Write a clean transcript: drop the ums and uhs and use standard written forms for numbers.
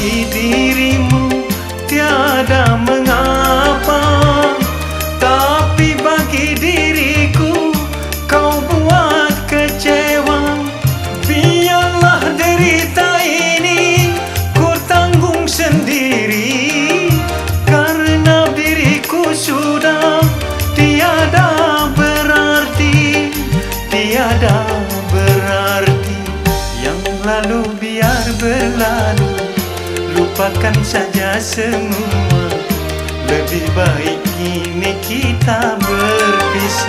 bagi dirimu tiada mengapa, tapi bagi diriku kau buat kecewa. Biarlah derita ini ku tanggung sendiri, karena diriku sudah tiada berarti, tiada berarti. Yang lalu biar berlalu, lupakan saja semua. Lebih baik kini kita berpisah.